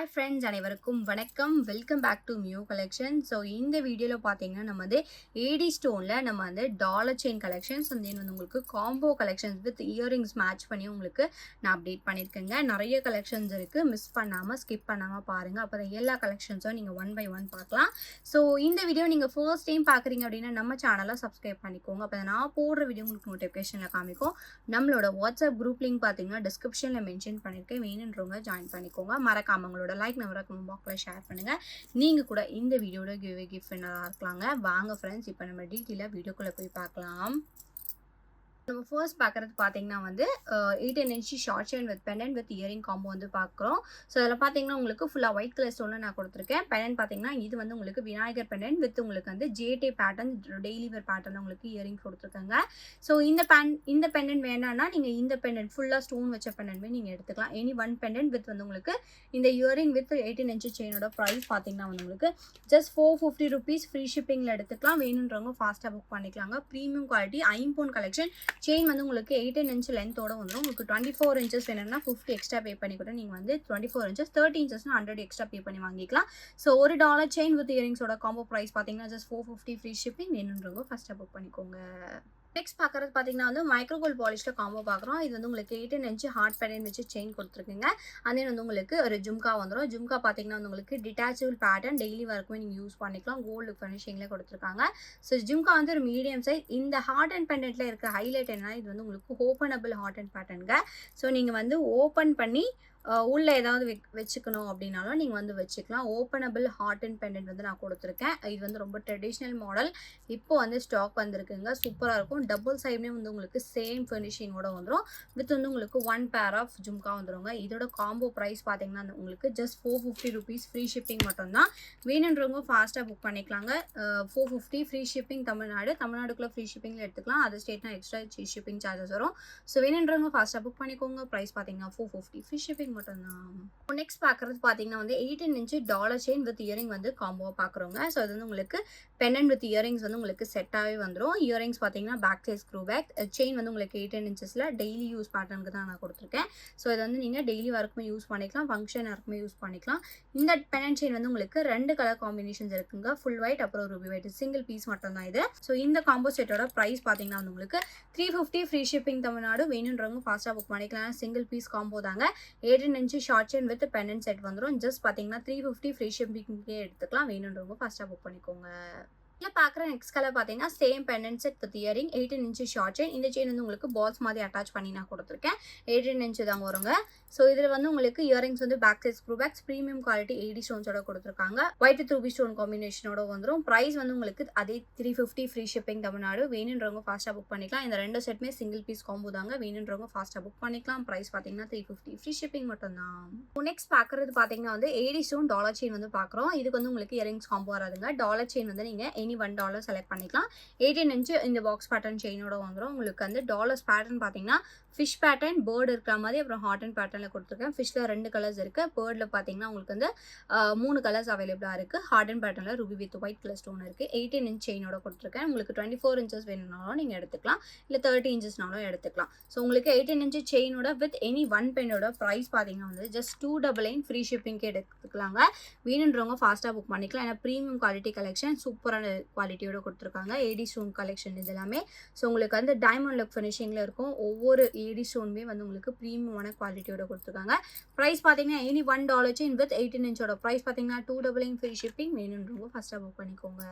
Hi friends, அனைவருக்கும் வணக்கம். Welcome back to Miu collection. So இந்த வீடியோவில் பார்த்தீங்கன்னா நம்ம வந்து ஏடி ஸ்டோனில் நம்ம வந்து dollar chain collections and then வந்து உங்களுக்கு combo collections with earrings match பண்ணி உங்களுக்கு நான் அப்டேட் பண்ணியிருக்கேங்க. நிறைய கலெக்ஷன்ஸ் இருக்குது, மிஸ் பண்ணாமல் ஸ்கிப் பண்ணாமல் பாருங்கள். அப்போ தான் எல்லா கலெக்ஷன்ஸும் நீங்கள் ஒன் பை ஒன் பார்க்கலாம். ஸோ இந்த வீடியோ நீங்கள் ஃபர்ஸ்ட் டைம் பார்க்குறீங்க அப்படின்னா நம்ம சேனலை சப்ஸ்கிரைப் பண்ணிக்கோங்க. அப்போ நான் போடுற வீடியோ உங்களுக்கு நோட்டிஃபிகேஷனில் காமிக்கும். நம்மளோட வாட்ஸ்அப் குரூப் லிங்க் பார்த்தீங்கன்னா டிஸ்கிரிப்ஷனில் மென்ஷன் பண்ணியிருக்கேன், வேணுன்றவங்க ஜாயின் பண்ணிக்கோங்க. மறக்காம உங்களோட லைக் நம்பரை கமெண்ட் பாக்ஸில் ஷேர் பண்ணுங்கள். நீங்கள் கூட இந்த வீடியோட கிஃப்ட் வின்னராக இருக்கலாங்க. வாங்க ஃப்ரெண்ட்ஸ், இப்போ நம்ம டீட்டெயிலாக வீடியோக்குள்ளே போய் பார்க்கலாம். நம்ம ஃபர்ஸ்ட் பார்க்குறது பார்த்தீங்கன்னா வந்து 18 inch short chain with pendant with earring combo வந்து பார்க்குறோம். ஸோ அதில் பார்த்தீங்கன்னா உங்களுக்கு ஃபுல்லாக ஒயிட் கலர் ஸ்டோனில் நான் கொடுத்துருக்கேன். பெண்டன்ட் பார்த்தீங்கன்னா இது வந்து உங்களுக்கு விநாயகர் பெண்டன்ட் வித் உங்களுக்கு வந்து ஜேடே பேட்டர்ன், டெய்லி வேர் பேட்டர்ன் உங்களுக்கு இயரிங் கொடுத்துருக்காங்க. ஸோ இந்த பெண்டன்ட் வேணான்னா நீங்கள் இந்த பெண்டன்ட் ஃபுல்லாக ஸ்டோன் வச்ச பெண்டன்ட்மே நீங்கள் எடுத்துக்கலாம். எனி ஒன் பெண்டன்ட் வித் வந்து உங்களுக்கு இந்த இயரிங் வித் 18 இன்ச்சு செயினோட ப்ரைஸ் பார்த்தீங்கன்னா வந்து உங்களுக்கு ஜஸ்ட் 450 ருபீஸ் ஃப்ரீ ஷிப்பிங்கில் எடுத்துக்கலாம். வேணுன்றவங்க ஃபாஸ்ட்டாக புக் பண்ணிக்கலாங்க. ப்ரீமியம் குவாலிட்டி ஐம்போன் கலெக்ஷன். செயின் வந்து உங்களுக்கு 18 இன்ச் லென்த்தோட வந்துடும். உங்களுக்கு 24 இன்ச்சஸ் வேணும்னா 50 எக்ஸ்ட்ரா பே பண்ணி கூட நீங்கள் வந்து 24 இன்ச்சஸ் 30 இன்ச்சஸ்னா 100 எக்ஸ்ட்ரா பே பண்ணி வாங்கிக்கலாம். ஸோ ஒரு டாலர் செயின் வித் இயரிங்ஸோட காம்போ ப்ரைஸ் பார்த்தீங்கன்னா ஜஸ்ட் 450 ஃப்ரீ ஷிப்பிங். வேணுன்றவங்க ஃபஸ்ட்டாக புக் பண்ணிக்கோங்க. நெக்ஸ்ட் பார்க்குறது பார்த்தீங்கன்னா வந்து மைக்ரோ கோல்ட் பாலிஷில் காம்போ பார்க்குறோம். இது வந்து உங்களுக்கு 18 இன்ச்சு ஹார்ட் பெண்டன்ட் வச்சு செயின் கொடுத்துருக்குங்க. அதே வந்து உங்களுக்கு ஒரு ஜும்கா வந்துடும். ஜும்கா பார்த்தீங்கன்னா வந்து உங்களுக்கு டிட்டாச்சபிள் பேட்டர்ன், டெய்லி ஒர்க்குமே நீங்கள் யூஸ் பண்ணிக்கலாம். கோல்டு ஃபினிஷிங்கில் கொடுத்துருக்காங்க. ஸோ ஜும்கா வந்து ஒரு மீடியம் சைஸ். இந்த ஹார்ட் அண்ட் பெண்டன்ட்டில் இருக்க ஹைலைட் என்னன்னா இது வந்து உங்களுக்கு ஓப்பனபிள் ஹார்ட் அண்ட் பேட்டர்னுங்க. ஸோ நீங்கள் வந்து ஓப்பன் பண்ணி உள்ளே ஏதாவது வச்சுக்கணும் அப்படின்னாலும் நீங்கள் வந்து வச்சுக்கலாம். ஓப்பனபிள் ஹார்ட் அண்ட் பெண்டன்ட் வந்து நான் கொடுத்துருக்கேன். இது வந்து ரொம்ப ட்ரெடிஷ்னல் மாடல். இப்போ வந்து ஸ்டாக் வந்திருக்குங்க. சூப்பராக இருக்கும். டபுள் சைடுமே வந்து உங்களுக்கு சேம் ஃபினிஷிங்கோட வந்துடும். வித் வந்து உங்களுக்கு 1 பேர் ஆஃப் ஜும்கா வந்துடுங்க. இதோட காம்போ ப்ரைஸ் பார்த்தீங்கன்னா உங்களுக்கு ஜஸ்ட் 450 ருபீஸ் ஃப்ரீ ஷிப்பிங் மட்டும்தான். வேணுன்றவங்க ஃபாஸ்ட்டாக புக் பண்ணிக்கலாங்க. 450 ஃப்ரீ ஷிப்பிங். தமிழ்நாடுக்குள்ளே ஃப்ரீ ஷிப்பிங்கில் எடுத்துக்கலாம். அதர் ஸ்டேட்னா எக்ஸ்ட்ரா ஷிப்பிங் சார்ஜஸ் வரும். ஸோ வேணுன்றவங்க ஃபாஸ்ட்டாக புக் பண்ணிக்கோங்க. ப்ரைஸ் பார்த்தீங்கன்னா 450 ஃப்ரீ ஷிப்பிங் மட்டும்தான். நெக்ஸ்ட் பார்க்குறது பார்த்தீங்கன்னா வந்து 18 inch dollar chain with earring வந்து காம்போவாக பார்க்குறோங்க. ஸோ அது வந்து உங்களுக்கு பெண்டன்ட் வித் இயரிங்ஸ் வந்து உங்களுக்கு செட்டாகவே வந்துடும். இயரிங்ஸ் பார்த்தீங்கன்னா back side screw back. Chain வந்து உங்களுக்கு 18 இன்ச்சஸில் டெய்லி யூஸ் பேட்டர்னுக்கு தான் நான் கொடுத்துருக்கேன். ஸோ இது வந்து நீங்கள் டெய்லி ஒர்க்குமே யூஸ் பண்ணிக்கலாம், ஃபங்க்ஷன் ஒர்க்குமே யூஸ் பண்ணிக்கலாம். இந்த பெண்டன்ட் செயின் வந்து உங்களுக்கு 2 கலர் காம்பினேஷன்ஸ் இருக்குங்க. ஃபுல் ஒயிட் அப்புறம் ரூபி ஒயிட், சிங்கிள் பீஸ் மட்டும் தான் இது. ஸோ இந்த காம்போ செட்டோட ப்ரைஸ் பார்த்தீங்கன்னா வந்து உங்களுக்கு 350 ஃப்ரீ ஷிப்பிங் தமிழ்நாடு. வேணுன்றவங்க ஃபாஸ்ட்டாக புக் பண்ணிக்கலாம். சிங்கிள் பீஸ் காம்போ தாங்க. 18 inch short chain with pendant set வந்துடும். ஜஸ்ட் பார்த்தீங்கன்னா 350 ஃப்ரீ ஷிப்பிங்கே எடுத்துக்கலாம். வேணுன்றவங்க ஃபஸ்ட்டாக புக் பண்ணிக்கோங்க. இல்லை பார்க்குற நெக்ஸ்ட் கலர் பார்த்தீங்கன்னா same pendant set with earring 18 inch short chain. இந்த செயின் வந்து உங்களுக்கு பால்ஸ் மாதிரி அட்டாச் பண்ணி நான் கொடுத்துருக்கேன். 18 இன்ச்சு தான் வருங்க. ஸோ இதில் வந்து உங்களுக்கு இயரிங்ஸ் வந்து back side screw backs, premium quality 80 ஸ்டோன்ஸோட கொடுத்துருக்காங்க. ஒயிட் வித் ரூபி ஸ்டோன் காம்பினேஷனோட வந்துடும். ப்ரைஸ் வந்து உங்களுக்கு அதே 350 ஃப்ரீ ஷிப்பிங் தமிழ்நாடு. வேணுன்றவங்க ஃபாஸ்ட்டாக புக் பண்ணிக்கலாம். இந்த 2 செட்டுமே சிங்கிள் பீஸ் காம்போ தாங்க. வேணுன்றவங்க ஃபாஸ்ட்டாக புக் பண்ணிக்கலாம். ப்ரைஸ் பார்த்தீங்கன்னா 350 ஃப்ரீ ஷிப்பிங் மட்டும் தான். நெக்ஸ்ட் பார்க்குறது பார்த்தீங்கன்னா வந்து 80 ஸ்டோன் டாலர் செயின் வந்து பார்க்குறோம். இதுக்கு வந்து உங்களுக்கு இயரிங்ஸ் காம்போ வராதுங்க. டாலர் செயின் வந்து நீங்கள் எனி $1 செலக்ட் பண்ணிக்கலாம். 18 இன்ச்சு இந்த பாக்ஸ் பேட்டர்ன் செயினோட வந்துடும். உங்களுக்கு வந்து டாலர்ஸ் பேட்டர்ன் பார்த்தீங்கன்னா ஃபிஷ் பேட்டர்ன், பேர்டு இருக்கிற மாதிரி, அப்புறம் ஹார்ட் அண்ட் பேட்டர்னில் கொடுத்துருக்கேன். ஃபிஷ்ல 2 கலர்ஸ் இருக்குது. பேர்டில் பார்த்தீங்கன்னா உங்களுக்கு வந்து 3 கலர்ஸ் அவைலபிளாக இருக்குது. ஹார்ட் அண்ட் பேட்டர்னில் Ruby with white colour stone இருக்குது. 18 இன்ச் செயினோட கொடுத்துருக்கேன். உங்களுக்கு 24 இன்ச்சஸ் வேணும்னாலும் நீங்கள் எடுத்துக்கலாம், இல்லை 30 இன்ச்சஸ்னாலும் எடுத்துக்கலாம். ஸோ உங்களுக்கு 18 இன்ச்சு செயினோட வித் எனி ஒன் பென்னோட ப்ரைஸ் பார்த்தீங்கன்னா வந்து ஜஸ்ட் 299 ஃப்ரீ ஷிப்பிங்க்கு எடுத்துக்கலாங்க. வேணுன்றவங்க ஃபாஸ்ட்டாக புக் பண்ணிக்கலாம். ஏன்னா ப்ரீமியம் குவாலிட்டி கலெக்ஷன், சூப்பரான குவாலிட்டியோட கொடுத்துருக்காங்க. ஏடி ஸ்டோன் கலெக்ஷன் இது எல்லாமே. ஸோ உங்களுக்கு வந்து டைமண்ட் லுக் ஃபினிஷிங்கில் இருக்கும். ஒவ்வொரு ஏடி ஸ்டோனுமே வந்து உங்களுக்கு ப்ரீமியமான குவாலிட்டியோட கொடுத்துருக்காங்க. ப்ரைஸ் பார்த்தீங்கன்னா எனி $1 செயின் வித் 18 இன்ச்சோட ப்ரைஸ் பார்த்தீங்கன்னா 299 ஃப்ரீ ஷிப்பிங். வேணுன்றவங்க ஃபஸ்ட்டாக புக் பண்ணிக்கோங்க.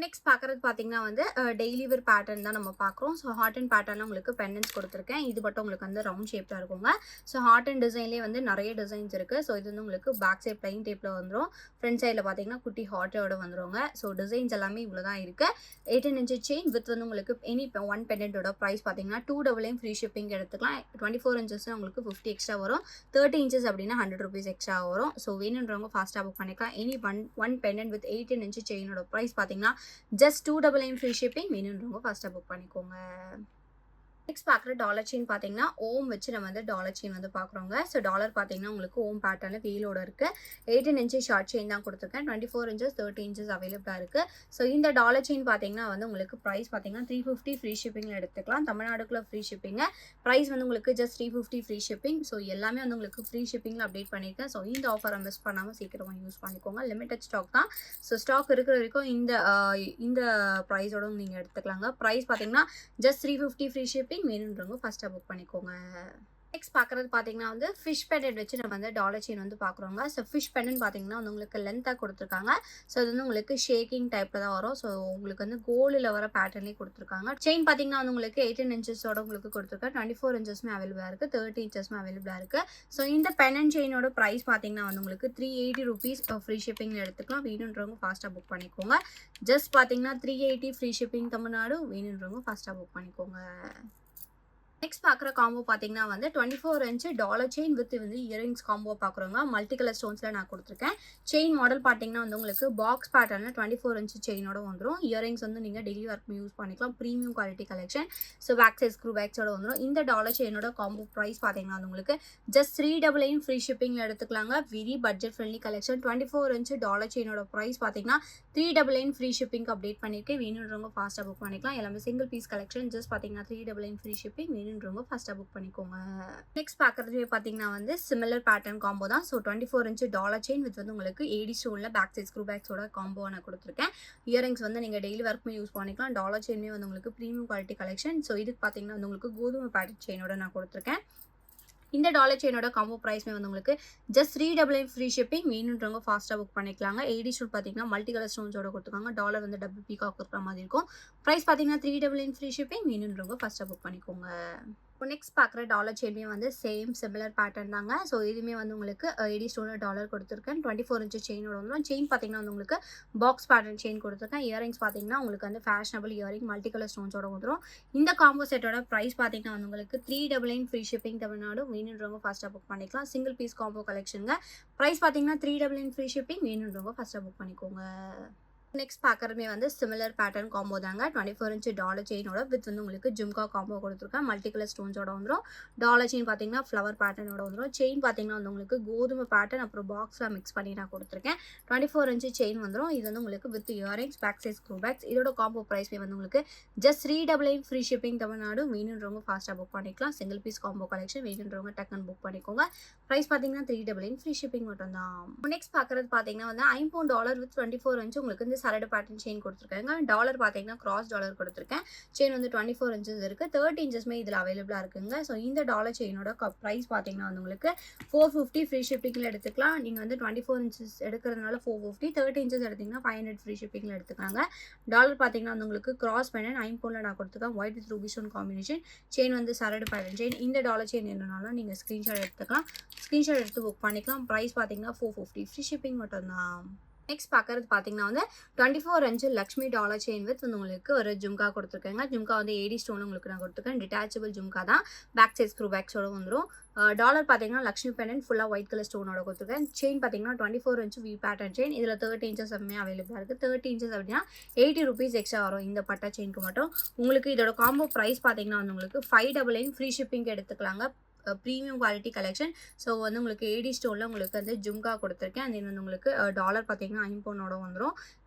நெக்ஸ்ட் பார்க்குறது பார்த்தீங்கன்னா வந்து டெய்லி வேர் பேட்டர்ன் தான் நம்ம பார்க்குறோம். ஸோ ஹார்ட் அண்ட் பேட்டர்னில் உங்களுக்கு பெண்டன்ஸ் கொடுத்துருக்கேன். இது மட்டும் உங்களுக்கு வந்து ரவுண்ட் ஷேப்பில் இருக்குங்க. ஸோ ஹார்ட் அண்ட் டிசைன்லேயே வந்து நிறைய டிசைன்ஸ் இருக்குது. ஸோ இது வந்து உங்களுக்கு பேக் சைட் பிளைன் டேப்பில் வந்துடும். ஃப்ரண்ட் சைடில் பார்த்தீங்கன்னா குட்டி ஹார்ட்டோட வந்துருவாங்க. ஸோ டிசைன்ஸ் எல்லாமே இவ்வளோ தான் இருக்குது. 18 இன்ச்சு செயின் வித் வந்து உங்களுக்கு எனி ஒன் பெண்டன்ட்டோட ப்ரைஸ் பார்த்தீங்கன்னா 299 ஃப்ரீ ஷிப்பிங் எடுத்துக்கலாம். 24 இன்ச்சஸ் உங்களுக்கு 50 எக்ஸ்ட்ரா வரும். 30 இன்ச்சஸ் அப்படின்னா 100 ருபீஸ் எக்ஸ்ட்ரா வரும். ஸோ வேணுன்றவங்க ஃபாஸ்ட்டாக புக் பண்ணிக்கலாம். Any one pendant with 18 inch செயினோட ப்ரைஸ் பார்த்தீங்கன்னா ஜஸ்ட் 299 ஃப்ரீ ஷிப்பிங். வேணுன்றவங்க ஃபாஸ்ட்டாக புக் பண்ணிக்கோங்க. நெக்ஸ்ட் பார்க்குற டாலர் செயின் பார்த்தீங்கன்னா ஓம் வச்சு நம்ம வந்து டாலர் செயின் வந்து பார்க்குறோங்க. ஸோ டாலர் பார்த்தீங்கன்னா உங்களுக்கு ஓம் பேட்டர்னில் வீலோட இருக்குது. 18 இன்ச்சு ஷார்ட் செயின் தான் கொடுத்துருக்கேன். 24 இன்ச்சஸ் 30 இன்ச்சஸ் அவைலபிளாக இருக்குது. ஸோ இந்த டாலர் செயின் பார்த்தீங்கன்னா வந்து உங்களுக்கு ப்ரைஸ் பார்த்தீங்கன்னா 350 ஃப்ரீ ஷிப்பிங்கில் எடுத்துக்கலாம். தமிழ்நாடுக்குள்ள ஃப்ரீ ஷிப்பிங்க. ப்ரைஸ் வந்து உங்களுக்கு ஜஸ்ட் 350 ஃப்ரீ ஷிப்பிங். ஸோ எல்லாமே வந்து உங்களுக்கு ஃப்ரீ ஷிப்பிங்கில் அப்டேட் பண்ணியிருக்கேன். ஸோ இந்த ஆஃபரை மிஸ் பண்ணாமல் சீக்கிரமாக யூஸ் பண்ணிக்கோங்க. லிமிட்டட் ஸ்டாக் தான். ஸோ ஸ்டாக் இருக்கிற வரைக்கும் இந்த ப்ரைஸோட நீங்கள் எடுத்துக்கலாங்க. ப்ரைஸ் பார்த்தீங்கன்னா ஜஸ்ட் 350 ஃப்ரீ ஷிப்பிங் வேணுன்றவங்க ஃபர்ஸ்ட்டாக புக் பண்ணிக்கோங்க. நெக்ஸ்ட் பார்க்குறது பார்த்தீங்கன்னா வந்து ஃபிஷ் பெண்டன்ட் வச்சு நம்ம வந்து டாலர் செயின் வந்து பார்க்குறோங்க. ஸோ ஃபிஷ் பெண்டன்ட் பார்த்தீங்கன்னா வந்து உங்களுக்கு லென்த்தாக கொடுத்துருக்காங்க. ஸோ அது வந்து உங்களுக்கு ஷேக்கிங் டைப்பில் தான் வரும். ஸோ உங்களுக்கு வந்து கோல்டில் வர பேட்டர்ன்லேயே கொடுத்துருக்காங்க. செயின் பார்த்தீங்கன்னா வந்து உங்களுக்கு 18 இன்ச்சஸோட உங்களுக்கு கொடுத்துருக்காங்க. 24 இன்ச்சஸுமே அவைலபிளாக இருக்குது. 30 இன்ச்சஸுமே அவைலபிளாக இருக்குது. ஸோ இந்த பெண்டன்ட் செயினோட ப்ரைஸ் பார்த்தீங்கன்னா வந்து உங்களுக்கு 380 ருபீஸ் ஃப்ரீ ஷிப்பிங்கில் எடுத்துக்கலாம். வேணுன்றவங்க ஃபாஸ்ட்டாக புக் பண்ணிக்கோங்க. ஜஸ்ட் பார்த்தீங்கன்னா 380 ஃப்ரீ ஷிப்பிங் தமிழ்நாடு. வேணுன்றவங்க ஃபாஸ்ட்டாக புக் பண்ணிக்கோங்க. நெக்ஸ்ட் பார்க்குற காம்போ பார்த்தீங்கன்னா வந்து 24 இன்ச்சு டாலர் செயின் வித் வந்து இயரிங்ஸ் காம்போ பார்க்குறோங்க. மல்டி கலர் ஸ்டோன்ஸில் நான் கொடுத்துருக்கேன். செயின் மாடல் பார்த்தீங்கன்னா வந்து உங்களுக்கு பாக்ஸ் பேட்டர்னில் 24 இன்ச்சு செயினோட வந்துடும். இயரிங்ஸ் வந்து நீங்கள் டெய்லி ஒர்க் யூஸ் பண்ணிக்கலாம். Premium quality collection. So back side screw பேக்ஸோட வந்துடும். இந்த டாலர் செயினோட காம்போ ப்ரைஸ் பார்த்தீங்கன்னா வந்து உங்களுக்கு ஜஸ்ட் 399 ஃப்ரீ ஷிப்பிங்கில் எடுத்துக்கலாங்க. Very budget friendly collection. 24 inch dollar செயினோட ப்ரைஸ் பார்த்தீங்கன்னா 399 ஃப்ரீ ஷிப்பிங் அப்டேட் பண்ணியிருக்கேன். வேணுன்றவங்க ஃபாஸ்ட்டாக புக் பண்ணிக்கலாம். எல்லாமே சிங்கிள் பீஸ் கலெக்ஷன். ஜஸ்ட் பார்த்தீங்கன்னா 399 ஃப்ரீ ஷிப்பிங். வேணுன்றவங்க ஃபர்ஸ்ட்டாக புக் பண்ணிக்கோங்க. நெக்ஸ்ட் பார்க்குறது பார்த்தீங்கன்னா வந்து சிமிலர் பேட்டர்ன் காம்போ தான். So 24 inch dollar chain with வந்து உங்களுக்கு ஏடி ஸ்டோனில் பேக் சைட் ஸ்க்ரூ பேக்ஸோட காம்போ நான் கொடுத்துருக்கேன். இயரிங்ஸ் வந்து நீங்கள் டெய்லி ஒர்க்குமே யூஸ் பண்ணிக்கலாம். டாலர் செயின்மே வந்து உங்களுக்கு ப்ரீமியம் குவாலிட்டி கலெக்ஷன். ஸோ இதுக்கு பார்த்தீங்கன்னா வந்து உங்களுக்கு கோதுமை பேட்டர்ன் செயினோட நான் கொடுத்துருக்கேன். இந்த டாலர் செயினோட காம்போ ப்ரைஸ்மே வந்து உங்களுக்கு ஜஸ்ட் 399 ஃப்ரீ ஷிப்பிங். வேணுன்றவங்க ஃபாஸ்ட்டாக புக் பண்ணிக்கலாங்க. ஏடி ஸ்டோன் பார்த்தீங்கன்னா மல்டி கலர் ஸ்டோன்ஸோட கொடுத்துருக்காங்க. டாலர் வந்து டபுள் பீகாக் இருக்கிற மாதிரி இருக்கும். ப்ரைஸ் பார்த்தீங்கன்னா 399 ஃப்ரீ ஷிப்பிங். வேணுன்றவங்க ஃபஸ்ட்டாக புக் பண்ணிக்கோங்க. இப்போ நெக்ஸ்ட் பார்க்குற டாலர் செயின்மே வந்து சேம் சிமிலர் பேட்டர்ன் தாங்க. ஸோ இதுவுமே வந்து உங்களுக்கு ஏடி ஸ்டோனில் டாலர் கொடுத்துருக்கேன். 24 இன்ச்சு செயினோட வந்துடும். செயின் பார்த்தீங்கன்னா வந்து உங்களுக்கு பாக்ஸ் பேட்டர்ன் செயின் கொடுத்துருக்கேன். இயரிங்ஸ் பார்த்தீங்கன்னா உங்களுக்கு வந்து ஃபேஷனபிள் இயரிங் மல்டி கலர் ஸ்டோன்ஸோட வந்துடும். இந்த காம்போ செட்டோட ப்ரைஸ் பார்த்தீங்கன்னா வந்து உங்களுக்கு 399 ஃப்ரீ ஷிப்பிங் தமிழ்நாடு. வேணுன்றவங்க ஃபஸ்ட்டாக புக் பண்ணிக்கலாம். சிங்கிள் பீஸ் காம்போ கலெக்ஷனுங்க. ப்ரைஸ் பார்த்தீங்கன்னா 399 ஃப்ரீ ஷிப்பிங். வேணுன்றவங்க ஃபஸ்ட்டாக புக் பண்ணிக்கோங்க. நெக்ஸ்ட் பார்க்குறதுமே வந்து சிமிலர் பேட்டர்ன் காம்போ தாங்க. 24 இன்ச்சு டாலர் செயினோட வித் வந்து உங்களுக்கு ஜும்கா காம்போ கொடுத்துருக்கேன். மல்டி கலர் ஸ்டோன்ஸோட வந்துடும். டாலர் செயின் பார்த்தீங்கன்னா ஃப்ளவர் பேட்டர்னோட வந்துடும். செயின் பார்த்தீங்கன்னா வந்து உங்களுக்கு கோதுமை பேட்டர்ன் அப்புறம் பாக்ஸில் மிக்ஸ் பண்ணி நான் கொடுத்துருக்கேன். 24 இன்ச்சு செயின் வந்துடும். இது வந்து உங்களுக்கு with earrings back side screw backs. இதோட காம்போ ப்ரைஸ்மே வந்து உங்களுக்கு ஜஸ்ட் 399 ஃப்ரீ ஷிப்பிங் தமிழ்நாடு. வேணுன்றவங்க ஃபாஸ்ட்டாக புக் பண்ணிக்கலாம். Single piece combo collection. வேணுன்றவங்க டக்குன்னு புக் பண்ணிக்கோங்க. ப்ரைஸ் பார்த்தீங்கன்னா 399 ஃப்ரீ ஷிப்பிங் மட்டும் தான். நெக்ஸ்ட் பார்க்குறது பார்த்தீங்கன்னா வந்து $50 வித் 24 இன்ச்சு உங்களுக்கு வந்து சரடு பேட்டர்ன் செயின் கொடுத்துருக்காங்க. டாலர் பார்த்தீங்கன்னா கிராஸ் டாலர் கொடுத்துருக்கேன். செயின் வந்து 24 இன்ச்சஸ் இருக்குது. 30 இன்ச்சஸ்மே இதில் அவைலபிளாக இருக்குங்க. ஸோ இந்த டாலர் செயினோட ப்ரைஸ் பார்த்தீங்கன்னா வந்து உங்களுக்கு 450 ஃப்ரீ ஷிப்பிங்கில் எடுத்துக்கலாம். நீங்கள் வந்து 24 இன்ச்சஸ் எடுக்கிறதுனால 450, 30 இன்ச்சஸ் எடுத்திங்கன்னா 500 ஃப்ரீ ஷிப்பிங்கில் எடுத்துக்காங்க. டாலர் பார்த்தீங்கன்னா வந்து உங்களுக்கு கிராஸ் பேட்டர்ன் ஐம்போனில் நான் கொடுத்துருக்கேன். White with ruby stone combination. Chain வந்து சரடு பேட்டர்ன் செயின். இந்த டாலர் செயின் என்னன்னாலும் நீங்கள் ஸ்க்ரீன்ஷாட் எடுத்துக்கலாம். ஸ்க்ரீன்ஷாட் எடுத்து புக் பண்ணிக்கலாம். ப்ரைஸ் பார்த்தீங்கன்னா 450 ஃப்ரீ ஷிப்பிங் மட்டும்தான். நெக்ஸ்ட் பார்க்குறது பார்த்தீங்கன்னா வந்து 24 inch Lakshmi dollar chain with வந்து உங்களுக்கு ஒரு ஜும்கா கொடுத்துருக்கேங்க. ஜும்கா வந்து ஏடி ஸ்டோன் உங்களுக்கு நான் கொடுத்துருக்கேன். டிட்டாச்சபிள் ஜும்கா தான். பேக் சைட் ஸ்க்ரூ பேக்ஸோட வந்துடும். டாலர் பார்த்தீங்கன்னா லக்ஷ்மி பெண்டன்ட் ஃபுல்லாக ஒயிட் கலர் ஸ்டோனோட கொடுத்துருக்கேன். செயின் பார்த்தீங்கன்னா 24 இன்ச்சு வி பேட்டர்ன் செயின். இதில் 30 இன்ச்சஸ் அவைலபிளாக இருக்குது. 30 இன்ச்சஸ் அப்படின்னா 80 ருபீஸ் எக்ஸ்ட்ரா வரும் இந்த பட்டா செயினுக்கு மட்டும். உங்களுக்கு இதோட காம்போ ப்ரைஸ் பார்த்தீங்கன்னா வந்து உங்களுக்கு 599 ஃப்ரீ ஷிப்பிங் எடுத்துக்கலாங்க. Premium quality collection. ஸோ வந்து உங்களுக்கு ஏடி ஸ்டோனில் உங்களுக்கு வந்து ஜும்கா கொடுத்துருக்கேன். அது வந்து உங்களுக்கு டாலர் பார்த்தீங்கன்னா ஐம்போனோட வந்துடும்.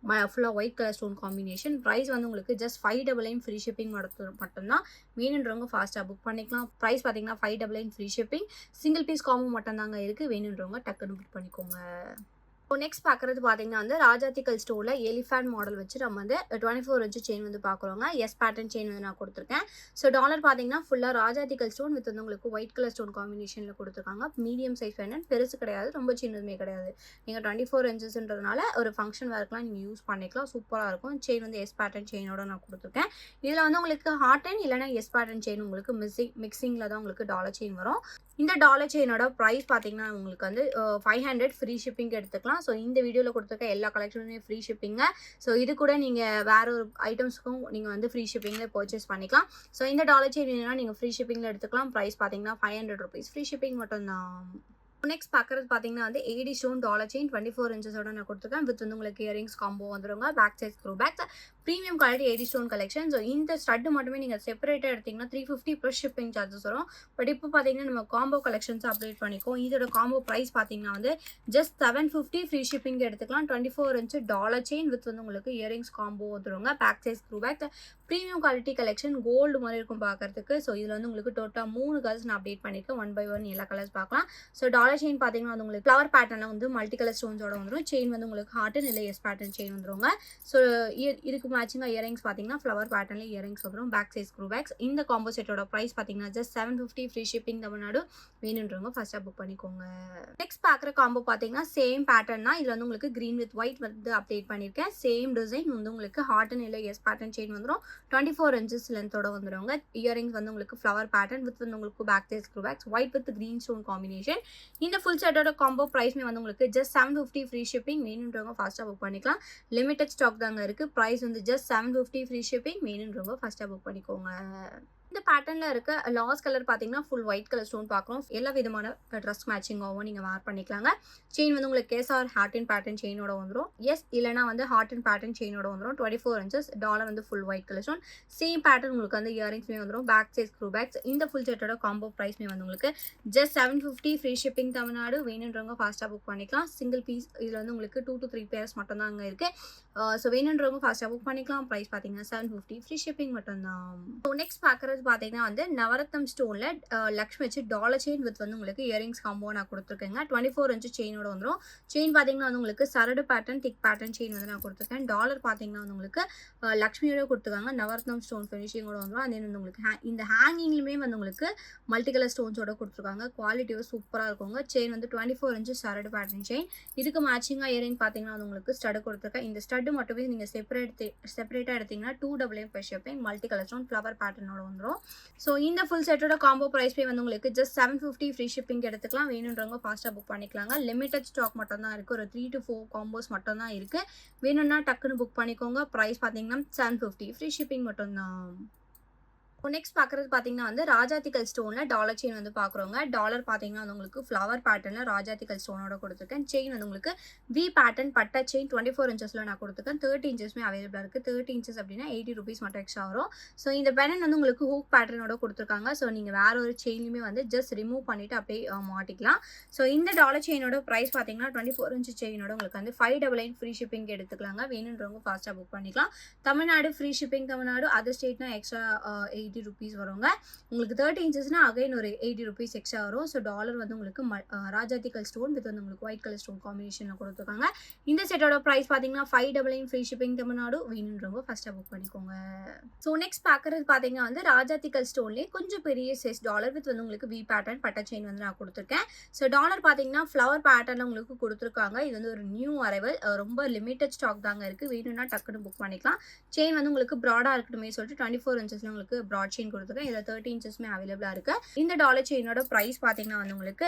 ஃபுல்லாக white colour stone combination. Price வந்து உங்களுக்கு ஜஸ்ட் 599 ஃப்ரீ ஷிப்பிங் மட்டும்தான். வேணுன்றவங்க ஃபாஸ்ட்டாக புக் பண்ணிக்கலாம். ப்ரைஸ் பார்த்தீங்கன்னா 599 free shipping. Single piece combo மட்டும் தாங்க இருக்குது. வேணுன்றவங்க டக்குன்னு புக் பண்ணிக்கோங்க. இப்போ நெக்ஸ்ட் பார்க்குறது பார்த்தீங்கன்னா வந்து ராஜாத்திக்கல் ஸ்டோரில் எலிஃபேண்ட் மாடல் வச்சு நம்ம வந்து 24 இன்ச்சு செயின் வந்து பார்க்குறோங்க. எஸ் பேட்டர்ன் செயின் வந்து நான் கொடுத்துருக்கேன். ஸோ டாலர் பார்த்தீங்கன்னா ஃபுல்லாக ராஜாத்திக்கல் ஸ்டோன் வித் வந்து உங்களுக்கு ஒயிட் கலர் ஸ்டோன் காம்பினேஷனில் கொடுத்துருக்காங்க. மீடியம் சைஸ் பேண்ட், பெருசு கிடையாது, ரொம்ப சின்னதுமே கிடையாது. நீங்கள் 24 இன்ச்சஸ்ன்றதுனால ஒரு ஃபங்க்ஷன் வேர்க்கெலாம் நீங்கள் யூஸ் பண்ணிக்கலாம். சூப்பராக இருக்கும். செயின் வந்து எஸ் பேட்டர்ன் செயினோட நான் கொடுத்துருக்கேன். இதில் வந்து உங்களுக்கு ஹார்ட் அண்ட் இல்லைனா எஸ் பேட்டர்ன் செயின் உங்களுக்கு மிக்சிங்கில் தான் உங்களுக்கு டாலர் செயின் வரும். இந்த டாலர் செயினோட ப்ரைஸ் பார்த்தீங்கன்னா உங்களுக்கு வந்து 500 ஃப்ரீ ஷிப்பிங் எடுத்துக்கலாம். ஸோ இந்த வீடியோவில் கொடுத்துருக்க எல்லா கலெக்ஷனுமே ஃப்ரீ ஷிப்பிங்க. ஸோ இது கூட நீங்கள் வேறு ஒரு ஐட்டம்ஸுக்கும் நீங்கள் வந்து ஃப்ரீ ஷிப்பிங்கில் பர்ச்சேஸ் பண்ணிக்கலாம். ஸோ இந்த டாலர் செயின் வேணும்னா நீங்கள் ஃப்ரீ ஷிப்பிங்கில் எடுத்துக்கலாம். ப்ரைஸ் பார்த்தீங்கன்னா 500 ருபீஸ் ஃப்ரீ ஷிப்பிங் மட்டும்தான். நெக்ஸ்ட் பார்க்குறது பார்த்தீங்கன்னா வந்து ஏடி ஸ்டோன் டாலர் செயின் 24 இன்ச்சஸோட நான் கொடுத்துருக்கேன். வித் வந்து உங்களுக்கு இயரிங்ஸ் காம்போ வந்துடுங்க. Back side screw backs. Premium quality AD stone collection. So இந்த ஸ்டட் மட்டுமே நீங்கள் செப்பரேட்டாக எடுத்தீங்கன்னா 350 ப்ளஸ் ஷிப்பிங் சார்ஜஸ் வரும். பட் இப்போ பார்த்தீங்கன்னா நம்ம காம்போ கலெக்ஷன்ஸ் அப்டேட் பண்ணிக்கோம். இதோட காம்போ ப்ரைஸ் பார்த்தீங்கன்னா வந்து ஜஸ்ட் 750 ஃப்ரீ ஷிப்பிங் எடுத்துக்கலாம். 24 இன்ச் டாலர் செயின் வித் வந்து உங்களுக்கு இயரிங்ஸ் காம்போ வந்துருங்க. Back size screw back premium quality collection gold மாதிரி இருக்கும் பார்க்கறதுக்கு. ஸோ இதில் வந்து உங்களுக்கு டோட்டலாக 3 கலர்ஸ் நான் அப்டேட் பண்ணியிருக்கேன். 1 by 1 எல்லா கலர்ஸ் பார்க்கலாம். ஸோ டாலர் செயின் பார்த்தீங்கன்னா வந்து உங்களுக்கு ஃப்ளவர் பேட்டர்னில் வந்து மல்டி கலர் ஸ்டோன்ஸோட வந்துடும். செயின் வந்து உங்களுக்கு ஹார்ட் இல்லை எஸ் பேட்டர்ன் செயின் வந்துருங்க. ஸோ இதுக்கு மேட்சிங்காக இயரிங்ஸ் பார்த்தீங்கன்னா ஃப்ளவர் பேட்டர்னில் இயரிங்ஸ் வந்துடும். Back size screw backs. இந்த காம்போ செட்டோட ப்ரைஸ் பார்த்தீங்கன்னா ஜஸ்ட் 750 ஃப்ரீ ஷிப்பிங் தமிழ்நாடு. வேணுன்றவங்க ஃபர்ஸ்ட்டாக புக் பண்ணிக்கோங்க. நெக்ஸ்ட் பார்க்குற காம்போ பார்த்தீங்கன்னா சேம் பேட்டர்ன் தான். இதில் வந்து உங்களுக்கு க்ரீன் வித் ஒயிட் வந்து அப்டேட் பண்ணியிருக்கேன். சேம் டிசைன் வந்து உங்களுக்கு ஹார்ட் இல்லை எஸ் பேட்டர்ன் செயின் வந்துடும். 24 inches லென்த்தோட வந்துடுவாங்க. இயரிங்ஸ் வந்து உங்களுக்கு ஃப்ளவர் பேட்டர்ன் வித் வந்து உங்களுக்கு back size screw backs white with green stone combination. இந்த ஃபுல் செட்டோட காம்போ ப்ரைஸ்மே வந்து உங்களுக்கு ஜஸ்ட் 750 ஃப்ரீ ஷிப்பிங். வேணுன்றவங்க ஃபாஸ்ட்டாக புக் பண்ணிக்கலாம். லிமிடெட் ஸ்டாக் தாங்க இருக்குது. ப்ரைஸ் வந்து ஜஸ்ட் 750 ஃப்ரீ ஷிப்பிங். வேணுன்றவங்க ஃபஸ்ட்டாக புக் பண்ணிக்கோங்க. இந்த பேட்டர்னில் இருக்க லாஸ்ட் கலர் பார்த்தீங்கன்னா ஃபுல் ஒயிட் கலர் ஸ்டோன் பார்க்குறோம். எல்லா விதமான ட்ரெஸ் மேட்சிங்காகவும் நீங்கள் வேர் பண்ணிக்கலாங்க. செயின் வந்து உங்களுக்கு case or heart and pattern செயினோட வந்துடும். எஸ் இல்லைனா வந்து ஹார்ட் அண்ட் பேட்டர்ன் செயினோட வந்துடும். 24 inches டாலர் வந்து full white colour stone. Same pattern உங்களுக்கு வந்து இயரிங்ஸ்மே வந்துடும். Back size screw backs. இந்த ஃபுல் செட்டோட காம்போ ப்ரைஸ்மே வந்து உங்களுக்கு ஜஸ்ட் 750 ஃப்ரீ ஷிப்பிங் தமிழ்நாடு. வேணுன்றவங்க ஃபாஸ்ட்டாக புக் பண்ணிக்கலாம். சிங்கிள் பீஸ் இதில் வந்து உங்களுக்கு 2 to 3 பேர்ஸ் மட்டும் தான் அங்கே இருக்குது. ஸோ வேணுன்றவங்க ஃபாஸ்ட்டாக புக் பண்ணிக்கலாம். ப்ரைஸ் பார்த்தீங்கன்னா 750 ஃப்ரீ ஷிப்பிங் மட்டும்தான். ஸோ நெக்ஸ்ட் பார்க்குறது பார்த்தீங்கன்னா வந்து நவரத்னம் ஸ்டோன்ல லக்ஷ்மி வச்சு டாலர் செயின் வித் வந்து உங்களுக்கு இயரிங்ஸ் காம்போ நான் கொடுத்துருக்கேங்க. 24 inch செயினோட வந்துடும். செயின் பார்த்தீங்கன்னா வந்து உங்களுக்கு சரடு பேட்டர்ன் திக் பேட்டர்ன் செயின் வந்து நான் கொடுத்துருக்கேன். டாலர் பார்த்தீங்கன்னா வந்து உங்களுக்கு லக்ஷ்மியோட கொடுத்துருக்காங்க. நவரத்னம் ஸ்டோன் ஃபினிஷிங்கோட வந்துடும். அதே வந்து உங்களுக்கு இந்த ஹேங்கிங்லுமே வந்து உங்களுக்கு மல்டி கலர் ஸ்டோன்ஸோட கொடுத்துருக்காங்க. குவாலிட்டியும் சூப்பராக இருக்குங்க. செயின் வந்து 24 inch சரடு பேட்டர்ன் செயின். இதுக்கு மேட்சிங்காக இயரிங் பார்த்தீங்கன்னா வந்து உங்களுக்கு ஸ்டட் கொடுத்துருக்கேன். இந்த ஸ்டட் மட்டுமே நீங்கள் செப்பரேட்டாக எடுத்தீங்கன்னா 288 per shipping. Multi colour stone flower பேட்டர்னோட வந்துடும். ஸோ இந்த ஃபுல் செட்டோட காம்போ ப்ரைஸ் வந்து உங்களுக்கு ஜஸ்ட் 750 ஃப்ரீ ஷிப்பிங் எடுத்துக்கலாம். வேணுன்றவங்க ஃபாஸ்ட்டாக புக் பண்ணிக்கலாங்க. லிமிடெட் ஸ்டாக் மட்டும் தான் இருக்குது. ஒரு 3 to 4 காம்போஸ் மட்டும் தான் இருக்குது. வேணும்னா டக்குன்னு புக் பண்ணிக்கோங்க. ப்ரைஸ் பார்த்தீங்கன்னா 750 ஃப்ரீ ஷிப்பிங் மட்டும்தான். நெக்ஸ்ட் பார்க்குறது பார்த்தீங்கன்னா வந்து ராஜாத்திக்கல் ஸ்டோனில் டாலர் செயின் வந்து பார்க்குறோங்க. டாலர் பார்த்தீங்கன்னா வந்து உங்களுக்கு ஃப்ளவர் பேட்டர்னில் ராஜாத்திக்கல் ஸ்டோனோட கொடுத்துருக்கேன். செயின் வந்து உங்களுக்கு வி பேட்டர்ன் பட்டா செயின் 24 inchஸில் நான் கொடுத்துருக்கேன். 30 inchஸ்மே அவைலபிளாக இருக்குது. 30 inches அப்படின்னா 80 rupees மட்டும் எக்ஸ்ட்ரா வரும். ஸோ இந்த பெனன் வந்து உங்களுக்கு ஹூக் பேட்டர்னோட கொடுத்துருக்காங்க. ஸோ நீங்கள் வேற ஒரு செயினுமே வந்து ஜஸ்ட் ரிமூவ் பண்ணிவிட்டு அப்படியே மாட்டிக்கலாம். ஸோ இந்த டாலர் செயினோட ப்ரைஸ் பார்த்தீங்கன்னா 24 inch செயினோட உங்களுக்கு வந்து 599 ஃப்ரீ ஷிப்பிங் எடுத்துக்கலாங்க. வேணுன்றவங்க ஃபாஸ்ட்டாக புக் பண்ணிக்கலாம். Tamil Nadu free shipping Tamil Nadu. Other ஸ்டேட்னா extra 80 rupees வருங்க. உங்களுக்கு 30 inchஸ்னா அகைன் ஒரு 80 rupees எக்ஸ்ட்ரா வரும். ஸோ டாலர் வந்து உங்களுக்கு ராஜாத்திக்கல் ஸ்டோன் வித் வந்து உங்களுக்கு ஒயிட் கலர் ஸ்டோன் காம்பினேஷனில் கொடுத்துருக்காங்க. இந்த செட்டோட ப்ரைஸ் பார்த்தீங்கன்னா 599 ஃப்ரீ ஷிப்பிங் தமிழ்நாடு. வேணுன்றவங்க ஃபஸ்ட்டாக புக் பண்ணிக்கோங்க. ஸோ நெக்ஸ்ட் பார்க்குறது பார்த்தீங்கன்னா வந்து ராஜாத்திக்கல் ஸ்டோன்லேயே கொஞ்சம் பெரிய சைஸ் டாலர் வித் வந்து உங்களுக்கு வி பேட்டர்ன் பட்டா செயின் வந்து நான் கொடுத்துருக்கேன். ஸோ டாலர் பார்த்தீங்கன்னா ஃப்ளவர் பேட்டர்னில் உங்களுக்கு கொடுத்துருக்காங்க. இது வந்து ஒரு நியூ அரைவல். ரொம்ப லிமிட்டட் ஸ்டாக் தாங்க இருக்குது. வேணும்னா டக்குன்னு புக் பண்ணிக்கலாம். செயின் வந்து உங்களுக்கு ப்ராடாக இருக்கட்டுமே சொல்லிட்டு 24 inchஸ்ல உங்களுக்கு ப்ராட் செயின் கொடுத்துருக்கேன். இதில் 30 inchஸ்மே அவைலபிளாக இருக்குது. இந்த டாலர் செயினோட ப்ரைஸ் பார்த்தீங்கன்னா வந்து உங்களுக்கு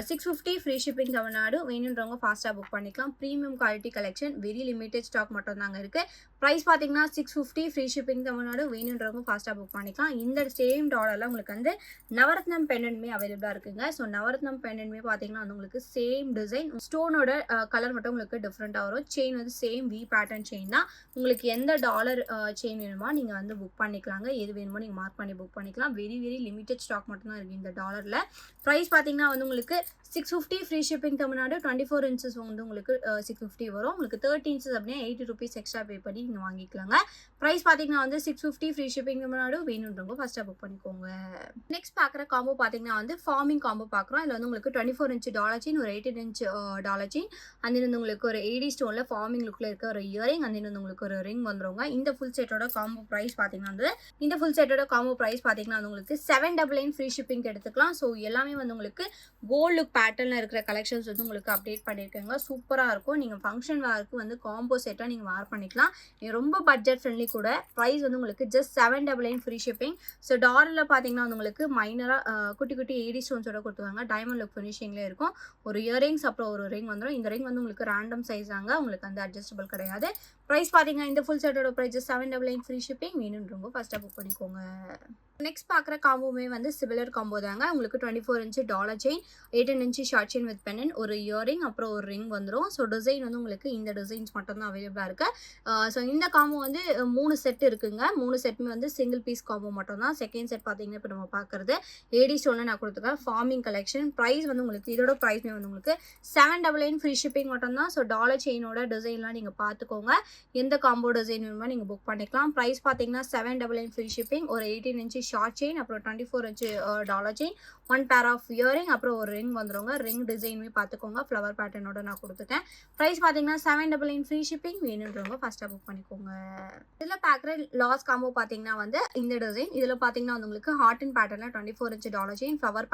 650 ஃப்ரீ ஷிப்பிங் தமிழ்நாடு. வேணுன்றவங்க ஃபாஸ்ட்டாக புக் பண்ணிக்கலாம். Premium quality collection very limited stock மட்டும் தாங்க இருக்குது. ப்ரைஸ் பார்த்தீங்கன்னா 650 ஃப்ரீ ஷிப்பிங் தமிழ்நாடு. வேணுன்றவங்க ஃபாஸ்ட்டாக புக் பண்ணிக்கலாம். இந்த சேம் டாலரில் உங்களுக்கு வந்து நவரத்னம் பெண்டன்ட்மே அவைலபிளாக இருக்குங்க. ஸோ நவரத்னம் பெண்டன்ட்மே பார்த்தீங்கன்னா வந்து உங்களுக்கு சேம் டிசைன் ஸ்டோனோட கலர் மட்டும் உங்களுக்கு டிஃப்ரெண்ட்டாக வரும். செயின் வந்து சேம் வி பேட்டர்ன் செயின் தான். உங்களுக்கு எந்த டாலர் செயின் வேணுமோ நீங்கள் வந்து புக் பண்ணிக்கலாங்க. எது வேணுமோ நீங்கள் மார்க் பண்ணி புக் பண்ணிக்கலாம். வெரி லிமிட்டட் ஸ்டாக் மட்டும் தான் இருக்குது இந்த டாலரில். ப்ரைஸ் பார்த்தீங்கன்னா வந்து உங்களுக்கு 650 ஃப்ரீ ஷிப்பிங் தமிழ்நாடு. 24 inches வந்து உங்களுக்கு 650 வரும். உங்களுக்கு 30 inches அப்படின்னா 80 rupees எக்ஸ்ட்ரா பே பண்ணி நீங்கள் வாங்கிக்கலாங்க. ப்ரைஸ் பார்த்தீங்கன்னா வந்து 650 ஃப்ரீ ஷிப்பிங் தமிழ்நாடு. வேணுன்றவங்க ஃபஸ்ட்டாக புக் பண்ணிக்கோங்க. நெக்ஸ்ட் பார்க்குற காம்போ பார்த்தீங்கன்னா வந்து ஃபார்மிங் காம்போ பார்க்குறோம். இதில் வந்து உங்களுக்கு 24 inch டாலர் செயின், ஒரு 18 inch டாலர் செயின், அந்த வந்து உங்களுக்கு ஒரு ஏடி ஸ்டோனில் ஃபார்மிங் லுக்கில் இருக்க ஒரு இயரிங், அந்த வந்து உங்களுக்கு ஒரு ரிங் வந்துருங்க. இந்த ஃபுல் செட்டோட காம்போ ப்ரைஸ் பார்த்தீங்கன்னா வந்து உங்களுக்கு 799 ஃப்ரீ ஷிப்பிங் எடுத்துக்கலாம். ஸோ எல்லாமே வந்து உங்களுக்கு கோல்டு லுக் பேட்டர்னில் இருக்கிற கலெக்ஷன்ஸ் வந்து உங்களுக்கு அப்டேட் பண்ணியிருக்கேங்க. சூப்பராக இருக்கும். நீங்கள் ஃபங்க்ஷன் வேருக்கு வந்து காம்போ செட்டாக நீங்கள் வேர் பண்ணிக்கலாம். ரொம்ப பட்ஜெட் ஃப்ரெண்ட்லி கூட. ப்ரைஸ் வந்து உங்களுக்கு ஜஸ்ட் 799 ஃப்ரீ ஷிப்பிங். ஸோ டாலரில் பார்த்தீங்கன்னா வந்து உங்களுக்கு மைனராக குட்டி குட்டி ஏடி ஸ்டோன்ஸோட கொடுத்துருவாங்க. டைமண்ட் லுக் ஃபினிஷிங்லேயே இருக்கும். ஒரு இயரிங்ஸ் அப்புறம் ஒரு ரிங் வந்துடும். இந்த ரிங் வந்து உங்களுக்கு ரேண்டம் சைஸ் தாங்க. உங்களுக்கு வந்து அட்ஜஸ்டபிள் கிடையாது. ப்ரைஸ் பார்த்தீங்கன்னா இந்த ஃபுல் செட்டோட ப்ரைஸ் 799 ஃப்ரீ ஷிப்பிங். வேணுன்றவங்க ஃபஸ்ட்டாக புக் பண்ணிக்கோங்க. நெக்ஸ்ட் பார்க்குற காம்போமே வந்து சிமிலர் காம்போ தாங்க. உங்களுக்கு 24 inch dollar chain, 18 inch short chain with pendant, ஒரு இயரிங் அப்புறம் ஒரு ரிங் வந்துரும். ஸோ டிசைன் வந்து உங்களுக்கு இந்த டிசைன்ஸ் மட்டும் தான் அவைலபிளா இருக்கு. ஸோ இந்த காம்போ வந்து 3 செட் இருக்குங்க. 3 செட்டுமே வந்து சிங்கிள் பீஸ் காம்போ மட்டும் தான். செகண்ட் செட் பார்த்தீங்கன்னா இப்போ நம்ம பார்க்குறது ஏடி ஸ்டோன்ல நான் கொடுத்துருக்கேன் ஃபார்மிங் கலெக்ஷன். ப்ரைஸ் வந்து உங்களுக்கு இதோட ப்ரைஸ்மே வந்து உங்களுக்கு 799 ஃப்ரீ ஷிப்பிங் மட்டும் தான். ஸோ டாலர் செயினோட டிசைன்லாம் நீங்கள் பார்த்துக்கோங்க. எந்த காம்போ டிசைன் வேணுமோ நீங்கள் புக் பண்ணிக்கலாம். ப்ரைஸ் பார்த்தீங்கன்னா 799 ஃப்ரீ ஷிப்பிங், ஒரு 18 இன்ச் ஷார்ட் செயின், அப்புறம் 24 inch dollar chain, 1 pair of earring, அப்புறம் ஒரு ரிங் வந்துருங்க. ரிங் டிசைனுமே பார்த்துக்கோங்க. ஃப்ளவர் பேட்டர்னோட நான் கொடுத்துட்டேன். ப்ரைஸ் பார்த்தீங்கன்னா 799 ஃப்ரீ ஷிப்பிங். வேணுன்றவங்க ஃபஸ்ட்டாக புக் பண்ணிக்கோங்க. இதில் பார்க்குற லாஸ்ட் காம்போ பார்த்தீங்கன்னா வந்து இந்த டிசைன். இதில் பார்த்தீங்கன்னா வந்து உங்களுக்கு ஹார்ட் அண்ட் பேட்டர்னில் 24 inch dollar chain, flower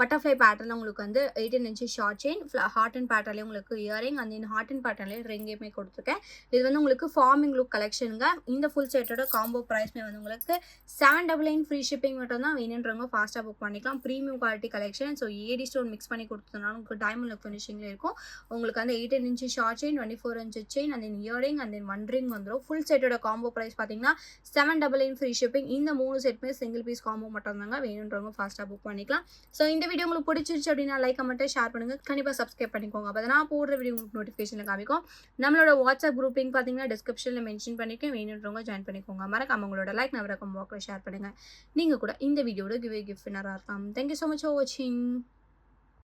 butterfly பேட்டர்னில் உங்களுக்கு வந்து 18 inch short chain, heart and பேட்டர்லேயே உங்களுக்கு இயரிங், அந்த ஹார்ட் அண்ட் பேட்டர்லேயே ரிங்குமே கொடுத்துருக்கேன். இது வந்து உங்களுக்கு ஃபார்மிங் லுக் கலெக்ஷனுங்க. இந்த ஃபுல் செட்டோட காம்போ ப்ரைஸ்மே வந்து உங்களுக்கு 799 ஃப்ரீ ஷிப்பிங் மட்டும் தான். வேணுன்றவங்க ஃபாஸ்ட்டாக புக் பண்ணிக்கலாம். Premium quality collection. So AD stone mix பண்ணி கொடுத்ததுனால உங்களுக்கு டைமண்ட் லுக் ஃபினிஷிங்கில் இருக்கும். உங்களுக்கு வந்து 18 inch short chain, 24 inch chain, and then earring, and then 1 ring வந்துடும். ஃபுல் செட்டோட காம்போ ப்ரைஸ் பார்த்தீங்கன்னா 799 ஃப்ரீ ஷிப்பிங். இந்த 3 செட்டுமே சிங்கிள் பீஸ் காம்போ மட்டும் தாங்க. வேணுன்றவங்க ஃபாஸ்ட்டாக புக் பண்ணிக்கலாம். ஸோ இந்த வீடியோ உங்களுக்கு பிடிச்சிருச்சு அப்படின்னா லைக் கமெண்ட்டை ஷேர் பண்ணுங்கள். கண்டிப்பாக சப்ஸ்கிரைப் பண்ணிக்கோங்க. அப்போ நான் போடுற வீடியோ உங்களுக்கு நோட்டிஃபிகேஷனில் காமிக்கும். நம்மளோட வாட்ஸ்அப் குரூப் லிங்க் பார்த்தீங்கன்னா டிஸ்கிரிப்ஷனில் மென்ஷன் பண்ணியிருக்கேன். வேணுன்றவங்க ஜாயின் பண்ணிக்கோங்க. மறக்காம உங்களோட லைக் நவரக்கம் பாக்ஸில் ஷேர் பண்ணுங்கள். நீங்கள் கூட இந்த வீடியோட கிஃப்ட் வின்னராக இருக்கலாம். தேங்க்யூ ஸோ மச் ஃபார் வாட்சிங்.